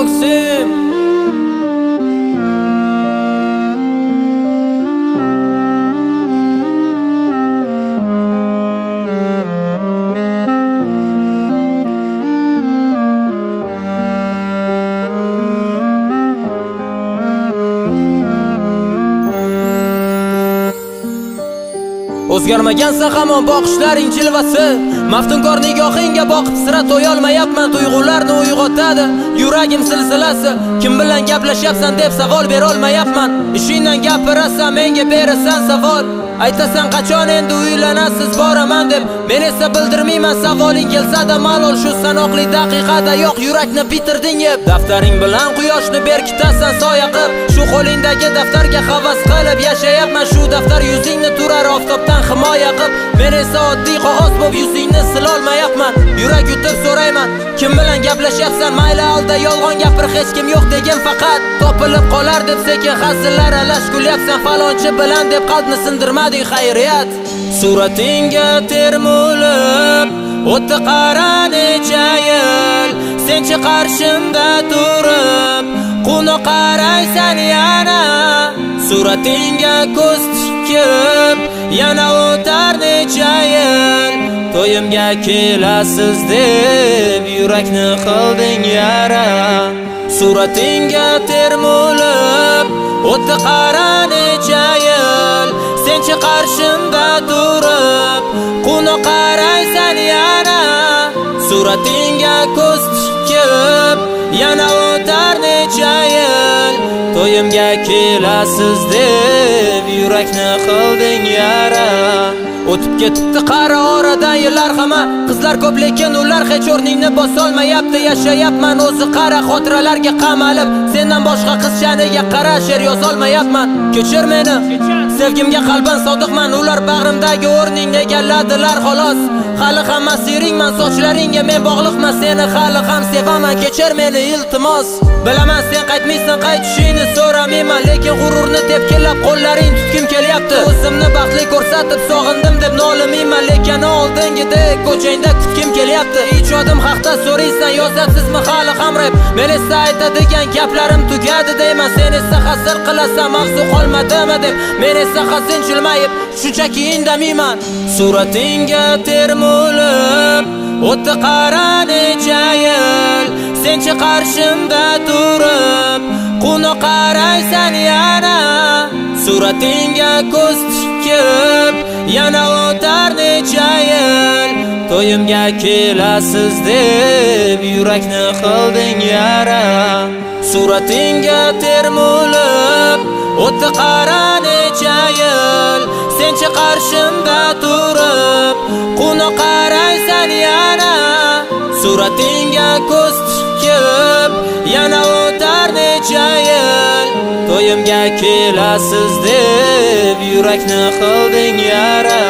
ko'ksim. O'zgarmagansa hamon boqishlaring jilvasi, maftunkor nigohingga boqib sira to'yolmayapman. Tuyg'ularni uyg'otadi yuragim silsilasi. Kim bilan gaplashyapsan deb savol berolmayapman. Ishingdan gapirasan, menga berasan savol. Aytasan qachon endi uylanasiz boraman deb, men esa bildirmayman. Savoling kelsa-da malol, shu sanoqli daqiqada yo'q, yurakni bitirding yeb. Daftaring bilan quyoshni berkitasan soya qilib, shu qo'lingdagi daftarga havas qilib yashayapman. Shu daftar yuzingni turar oftobdan himoya qilib, men esa oddiy qog'oz bo'lib yuzingni silolmayapman. Yurak yutib so'rayman, kim bilan gaplashyapsan? Mayli alda yolg'on gapir, hech kim yo'q degin faqat. Topilib qolar deb sekin hazillar alash kulyapsan. Falonchi bilan deb qalbni sindirmading, xayriyat. Suratingga termulib o'tdi qara necha yil, senchi qarshimda turib quvnoq qaraysan yana. Suratingga ko'z tikib yana o'tar necha yil, to'yimga kelasiz deb yurakni qilding yara. Suratingga termulib o'tdi qara necha yil, senchi qarshimda turib quvnoq qaraysan yana. Suratingga ko'z tikib yana o'tar necha yil, to'yimga kelasiz deb yurakni qilding yara. O'tib ketibdi qara oradan yillar hamma, qizlar ko'p lekin ular hech o'rningni bosolmayapti. Yashayapman o'zi qara xotiralarga qamalib, sendan boshqa qiz shaniga qara she'r yozolmayapman. Kechir meni, sevgimga qalban sodiqman, ular bag'rimdagi o'rningni egalladilar xolos. Hali ham asiringman, sochlaringga men bog'liqman, seni hali ham sevaman. Kechir meni iltimos, bilaman sen qaytmaysan, qaytishingni so'ramayman, lekin g'ururni tepkilab qo'llaring tutkim kelyapti. O'zimni baxtli ko'rsatib sog'indim deb nolimayman, lekin oldingidek ko'changda kutkim kelyapti. Ijodim haqda so'raysan, yozasizmi hali ham rap? Men esa aytadigan gaplarim tugadi deyman, sen esa hasir qilasan, mavzu qolmadimi deb. Men esa hazin jilmayib shunchaki indamayman. Suratingga termulib o'tdi qara necha yil, senchi qarshimda turib quvnoq qaraysan yana. Suratingga ko'z tikib yana o'tar necha yil, to'yimga kelasiz deb yurakni qilding yara. Suratingga termulib o'tdi qara necha yil, senchi qarshimda turib quvnoq qaraysan yana. Suratingga ko'z tikib yana o'tar necha yil, to'yimga kelasiz deb yurakni qilding yara.